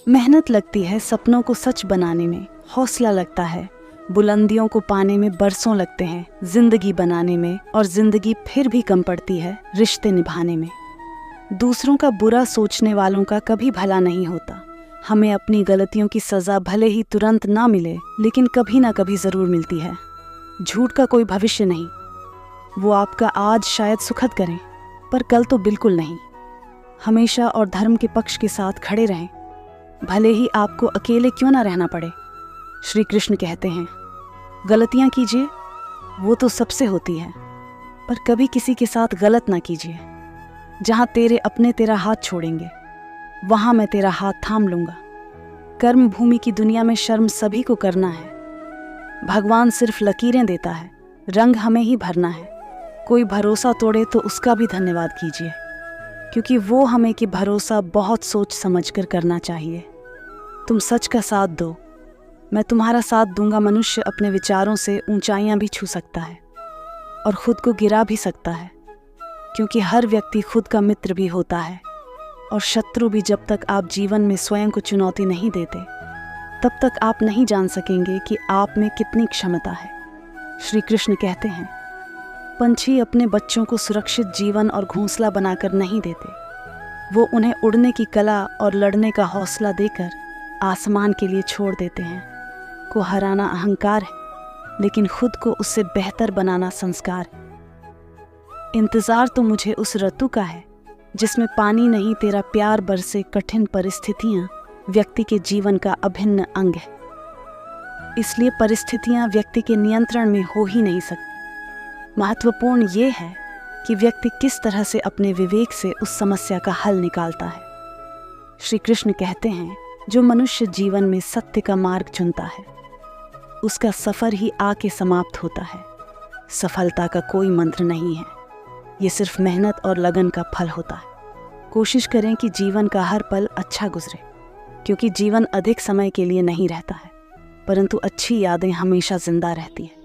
मेहनत लगती है सपनों को सच बनाने में, हौसला लगता है बुलंदियों को पाने में, बरसों लगते हैं जिंदगी बनाने में, और जिंदगी फिर भी कम पड़ती है रिश्ते निभाने में। दूसरों का बुरा सोचने वालों का कभी भला नहीं होता। हमें अपनी गलतियों की सज़ा भले ही तुरंत ना मिले, लेकिन कभी ना कभी ज़रूर मिलती है। झूठ का कोई भविष्य नहीं, वो आपका आज शायद सुखद करें, पर कल तो बिल्कुल नहीं। हमेशा और धर्म के पक्ष के साथ खड़े रहें, भले ही आपको अकेले क्यों ना रहना पड़े। श्री कृष्ण कहते हैं, गलतियाँ कीजिए, वो तो सबसे होती है, पर कभी किसी के साथ गलत ना कीजिए। जहाँ तेरे अपने तेरा हाथ छोड़ेंगे, वहाँ मैं तेरा हाथ थाम लूँगा। कर्म भूमि की दुनिया में शर्म सभी को करना है। भगवान सिर्फ लकीरें देता है, रंग हमें ही भरना है। कोई भरोसा तोड़े तो उसका भी धन्यवाद कीजिए, क्योंकि वो हमें कि भरोसा बहुत सोच समझ कर करना चाहिए। तुम सच का साथ दो, मैं तुम्हारा साथ दूंगा। मनुष्य अपने विचारों से ऊंचाइयां भी छू सकता है और खुद को गिरा भी सकता है, क्योंकि हर व्यक्ति खुद का मित्र भी होता है और शत्रु भी। जब तक आप जीवन में स्वयं को चुनौती नहीं देते, तब तक आप नहीं जान सकेंगे कि आप में कितनी क्षमता है। श्री कृष्ण कहते हैं, पंछी अपने बच्चों को सुरक्षित जीवन और घोंसला बनाकर नहीं देते, वो उन्हें उड़ने की कला और लड़ने का हौसला देकर आसमान के लिए छोड़ देते हैं। को हराना अहंकार है, लेकिन खुद को उससे बेहतर बनाना संस्कार है। इंतज़ार तो मुझे उस ऋतु का है जिसमें पानी नहीं तेरा प्यार बरसे। कठिन परिस्थितियाँ व्यक्ति के जीवन का अभिन्न अंग है, इसलिए परिस्थितियाँ व्यक्ति के नियंत्रण में हो ही नहीं सकती। महत्वपूर्ण ये है कि व्यक्ति किस तरह से अपने विवेक से उस समस्या का हल निकालता है। श्री कृष्ण कहते हैं, जो मनुष्य जीवन में सत्य का मार्ग चुनता है, उसका सफ़र ही आके समाप्त होता है। सफलता का कोई मंत्र नहीं है, ये सिर्फ मेहनत और लगन का फल होता है। कोशिश करें कि जीवन का हर पल अच्छा गुजरे, क्योंकि जीवन अधिक समय के लिए नहीं रहता है, परंतु अच्छी यादें हमेशा जिंदा रहती है।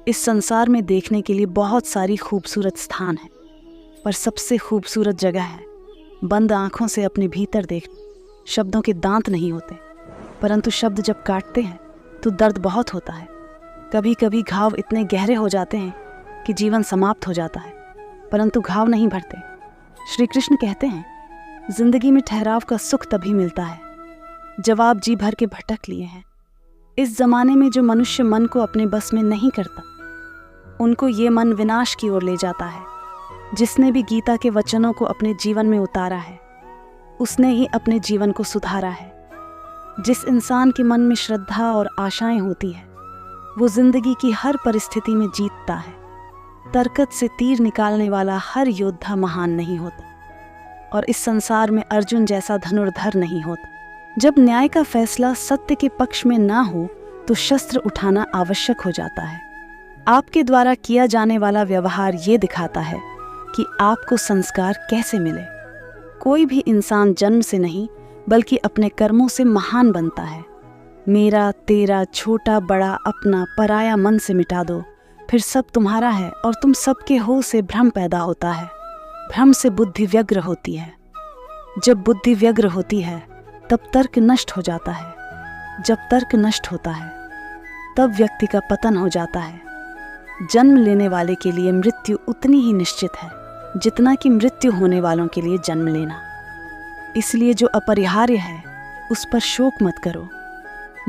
इस संसार में देखने के लिए बहुत सारी खूबसूरत स्थान हैं, पर सबसे खूबसूरत जगह है बंद आँखों से अपने भीतर देखना। शब्दों के दांत नहीं होते, परंतु शब्द जब काटते हैं तो दर्द बहुत होता है। कभी कभी घाव इतने गहरे हो जाते हैं कि जीवन समाप्त हो जाता है, परंतु घाव नहीं भरते। श्री कृष्ण कहते हैं, जिंदगी में ठहराव का सुख तभी मिलता है जब आप जी भर के भटक लिए हैं। इस जमाने में जो मनुष्य मन को अपने बस में नहीं करता, उनको ये मन विनाश की ओर ले जाता है। जिसने भी गीता के वचनों को अपने जीवन में उतारा है, उसने ही अपने जीवन को सुधारा है। जिस इंसान के मन में श्रद्धा और आशाएं होती है, वो जिंदगी की हर परिस्थिति में जीतता है। तरकत से तीर निकालने वाला हर योद्धा महान नहीं होता, और इस संसार में अर्जुन जैसा धनुर्धर नहीं होता। जब न्याय का फैसला सत्य के पक्ष में ना हो, तो शस्त्र उठाना आवश्यक हो जाता है। आपके द्वारा किया जाने वाला व्यवहार ये दिखाता है कि आपको संस्कार कैसे मिले। कोई भी इंसान जन्म से नहीं, बल्कि अपने कर्मों से महान बनता है। मेरा तेरा, छोटा बड़ा, अपना पराया मन से मिटा दो, फिर सब तुम्हारा है और तुम सबके हो से भ्रम पैदा होता है। भ्रम से बुद्धि व्यग्र होती है। जब बुद्धि व्यग्र होती है, तब तर्क नष्ट हो जाता है। जब तर्क नष्ट होता है, तब व्यक्ति का पतन हो जाता है। जन्म लेने वाले के लिए मृत्यु उतनी ही निश्चित है जितना कि मृत्यु होने वालों के लिए जन्म लेना। इसलिए जो अपरिहार्य है, उस पर शोक मत करो।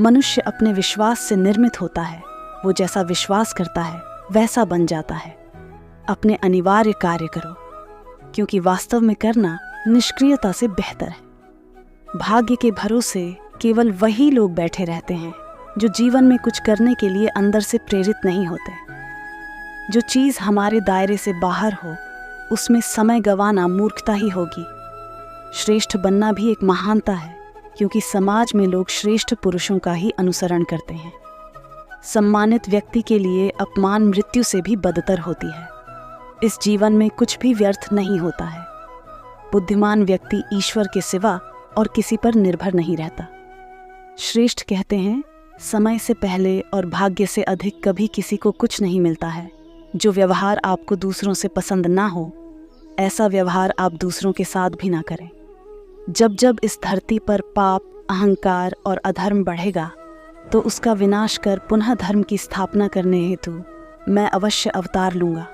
मनुष्य अपने विश्वास से निर्मित होता है। वो जैसा विश्वास करता है, वैसा बन जाता है। अपने अनिवार्य कार्य करो, क्योंकि वास्तव में करना निष्क्रियता से बेहतर है। भाग्य के भरोसे केवल वही लोग बैठे रहते हैं जो जीवन में कुछ करने के लिए अंदर से प्रेरित नहीं होते। जो चीज़ हमारे दायरे से बाहर हो, उसमें समय गंवाना मूर्खता ही होगी। श्रेष्ठ बनना भी एक महानता है, क्योंकि समाज में लोग श्रेष्ठ पुरुषों का ही अनुसरण करते हैं। सम्मानित व्यक्ति के लिए अपमान मृत्यु से भी बदतर होती है। इस जीवन में कुछ भी व्यर्थ नहीं होता है। बुद्धिमान व्यक्ति ईश्वर के सिवा और किसी पर निर्भर नहीं रहता। श्रेष्ठ कहते हैं, समय से पहले और भाग्य से अधिक कभी किसी को कुछ नहीं मिलता है। जो व्यवहार आपको दूसरों से पसंद ना हो, ऐसा व्यवहार आप दूसरों के साथ भी ना करें। जब जब इस धरती पर पाप, अहंकार और अधर्म बढ़ेगा तो उसका विनाश कर पुनः धर्म की स्थापना करने हेतु मैं अवश्य अवतार लूँगा।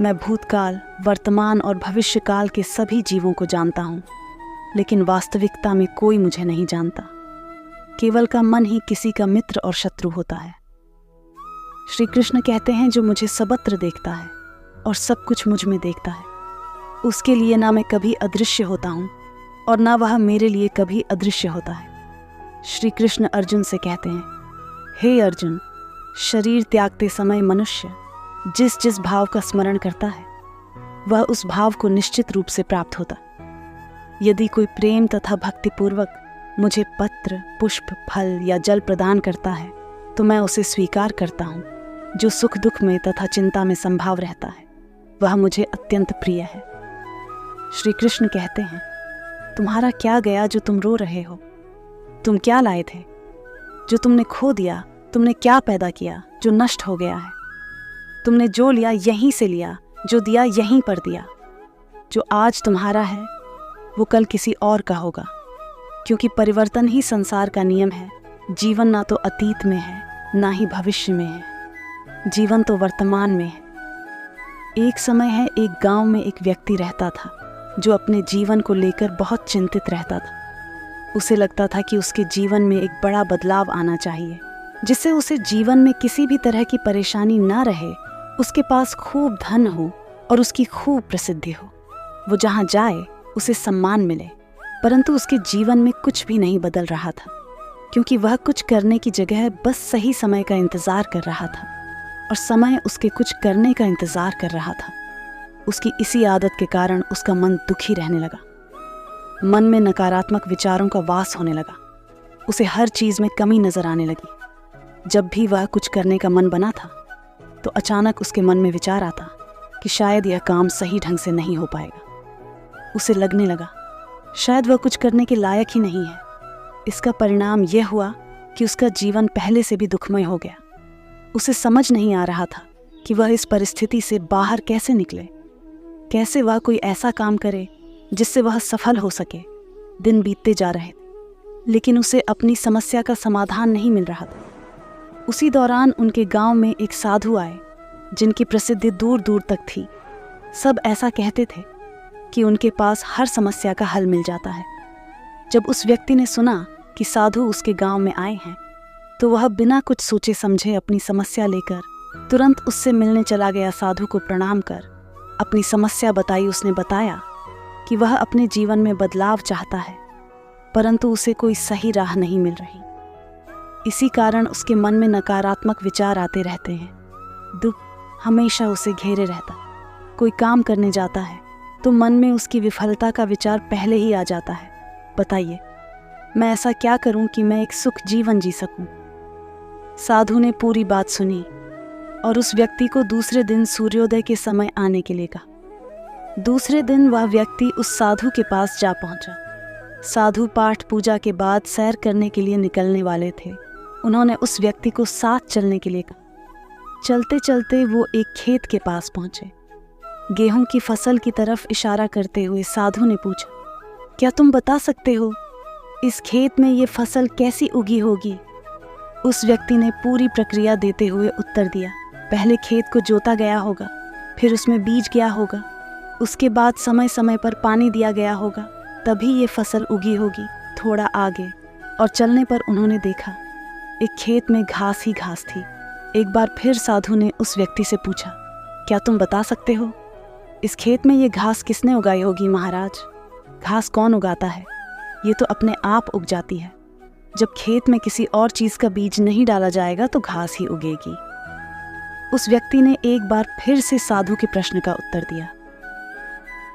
मैं भूतकाल, वर्तमान और भविष्य काल के सभी जीवों को जानता हूँ, लेकिन वास्तविकता में कोई मुझे नहीं जानता। केवल का मन ही किसी का मित्र और शत्रु होता है। श्री कृष्ण कहते हैं, जो मुझे सर्वत्र देखता है और सब कुछ मुझ में देखता है, उसके लिए ना मैं कभी अदृश्य होता हूँ और ना वह मेरे लिए कभी अदृश्य होता है। श्री कृष्ण अर्जुन से कहते हैं, हे अर्जुन, शरीर त्यागते समय मनुष्य जिस जिस भाव का स्मरण करता है वह उस भाव को निश्चित रूप से प्राप्त होता। यदि कोई प्रेम तथा भक्तिपूर्वक मुझे पत्र, पुष्प, फल या जल प्रदान करता है तो मैं उसे स्वीकार करता हूँ। जो सुख दुख में तथा चिंता में संभाव रहता है वह मुझे अत्यंत प्रिय है। श्री कृष्ण कहते हैं, तुम्हारा क्या गया जो तुम रो रहे हो? तुम क्या लाए थे जो तुमने खो दिया? तुमने क्या पैदा किया जो नष्ट हो गया है? तुमने जो लिया यहीं से लिया, जो दिया यहीं पर दिया। जो आज तुम्हारा है वो कल किसी और का होगा, क्योंकि परिवर्तन ही संसार का नियम है। जीवन ना तो अतीत में है ना ही भविष्य में है, जीवन तो वर्तमान में है। एक समय है, एक गांव में एक व्यक्ति रहता था जो अपने जीवन को लेकर बहुत चिंतित रहता था। उसे लगता था कि उसके जीवन में एक बड़ा बदलाव आना चाहिए, जिससे उसे जीवन में किसी भी तरह की परेशानी ना रहे, उसके पास खूब धन हो और उसकी खूब प्रसिद्धि हो। वो जहाँ जाए उसे सम्मान मिले, परंतु उसके जीवन में कुछ भी नहीं बदल रहा था, क्योंकि वह कुछ करने की जगह बस सही समय का इंतज़ार कर रहा था और समय उसके कुछ करने का इंतज़ार कर रहा था। उसकी इसी आदत के कारण उसका मन दुखी रहने लगा। मन में नकारात्मक विचारों का वास होने लगा। उसे हर चीज़ में कमी नज़र आने लगी। जब भी वह कुछ करने का मन बना था तो अचानक उसके मन में विचार आता कि शायद यह काम सही ढंग से नहीं हो पाएगा। उसे लगने लगा शायद वह कुछ करने के लायक ही नहीं है। इसका परिणाम यह हुआ कि उसका जीवन पहले से भी दुखमय हो गया। उसे समझ नहीं आ रहा था कि वह इस परिस्थिति से बाहर कैसे निकले, कैसे वह कोई ऐसा काम करे जिससे वह सफल हो सके। दिन बीतते जा रहे थे, लेकिन उसे अपनी समस्या का समाधान नहीं मिल रहा था। उसी दौरान उनके गांव में एक साधु आए जिनकी प्रसिद्धि दूर दूर तक थी। सब ऐसा कहते थे कि उनके पास हर समस्या का हल मिल जाता है। जब उस व्यक्ति ने सुना कि साधु उसके गांव में आए हैं तो वह बिना कुछ सोचे समझे अपनी समस्या लेकर तुरंत उससे मिलने चला गया। साधु को प्रणाम कर अपनी समस्या बताई। उसने बताया कि वह अपने जीवन में बदलाव चाहता है, परंतु उसे कोई सही राह नहीं मिल रही। इसी कारण उसके मन में नकारात्मक विचार आते रहते हैं। दुख हमेशा उसे घेरे रहता। कोई काम करने जाता है तो मन में उसकी विफलता का विचार पहले ही आ जाता है। बताइए, मैं ऐसा क्या करूं कि मैं एक सुख जीवन जी सकूं? साधु ने पूरी बात सुनी और उस व्यक्ति को दूसरे दिन सूर्योदय के समय आने के लिए कहा। दूसरे दिन वह व्यक्ति उस साधु के पास जा पहुंचा। साधु पाठ पूजा के बाद सैर करने के लिए निकलने वाले थे। उन्होंने उस व्यक्ति को साथ चलने के लिए कहा। चलते चलते वो एक खेत के पास पहुंचे। गेहूं की फसल की तरफ इशारा करते हुए साधु ने पूछा, क्या तुम बता सकते हो इस खेत में ये फसल कैसी उगी होगी? उस व्यक्ति ने पूरी प्रक्रिया देते हुए उत्तर दिया, पहले खेत को जोता गया होगा, फिर उसमें बीज गया होगा, उसके बाद समय समय पर पानी दिया गया होगा, तभी ये फसल उगी होगी। थोड़ा आगे और चलने पर उन्होंने देखा एक खेत में घास ही घास थी। एक बार फिर साधु ने उस व्यक्ति से पूछा, क्या तुम बता सकते हो इस खेत में ये घास किसने उगाई होगी? महाराज, घास कौन उगाता है? ये तो अपने आप उग जाती है। जब खेत में किसी और चीज़ का बीज नहीं डाला जाएगा तो घास ही उगेगी। उस व्यक्ति ने एक बार फिर से साधु के प्रश्न का उत्तर दिया।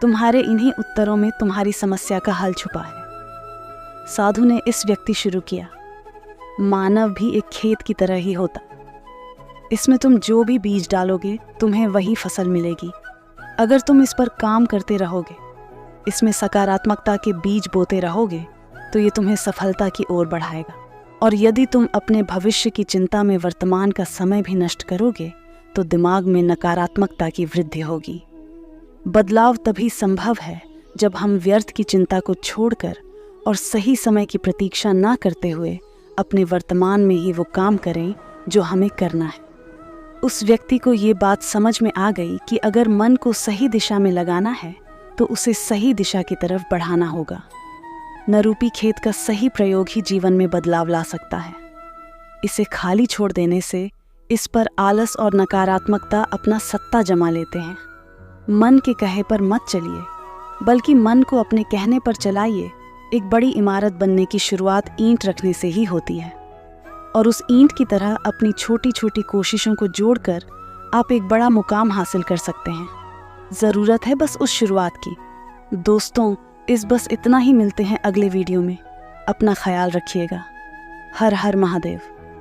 तुम्हारे इन्हीं उत्तरों में तुम्हारी समस्या का हल छुपा है। साधु ने इस व्यक्ति शुरू किया, मानव भी एक खेत की तरह ही होता। इसमें तुम जो भी बीज डालोगे तुम्हें वही फसल मिलेगी। अगर तुम इस पर काम करते रहोगे, इसमें सकारात्मकता के बीज बोते रहोगे तो ये तुम्हें सफलता की ओर बढ़ाएगा। और यदि तुम अपने भविष्य की चिंता में वर्तमान का समय भी नष्ट करोगे तो दिमाग में नकारात्मकता की वृद्धि होगी। बदलाव तभी संभव है जब हम व्यर्थ की चिंता को छोड़कर और सही समय की प्रतीक्षा ना करते हुए अपने वर्तमान में ही वो काम करें जो हमें करना है। उस व्यक्ति को ये बात समझ में आ गई कि अगर मन को सही दिशा में लगाना है तो उसे सही दिशा की तरफ बढ़ाना होगा। नरूपी खेत का सही प्रयोग ही जीवन में बदलाव ला सकता है। इसे खाली छोड़ देने से इस पर आलस और नकारात्मकता अपना सत्ता जमा लेते हैं। मन के कहे पर मत चलिए, बल्कि मन को अपने कहने पर चलाइए। एक बड़ी इमारत बनने की शुरुआत ईंट रखने से ही होती है, और उस ईंट की तरह अपनी छोटी छोटी कोशिशों को जोड़कर आप एक बड़ा मुकाम हासिल कर सकते हैं। ज़रूरत है बस उस शुरुआत की। दोस्तों, इस बस इतना ही। मिलते हैं अगले वीडियो में। अपना ख्याल रखिएगा। हर हर महादेव।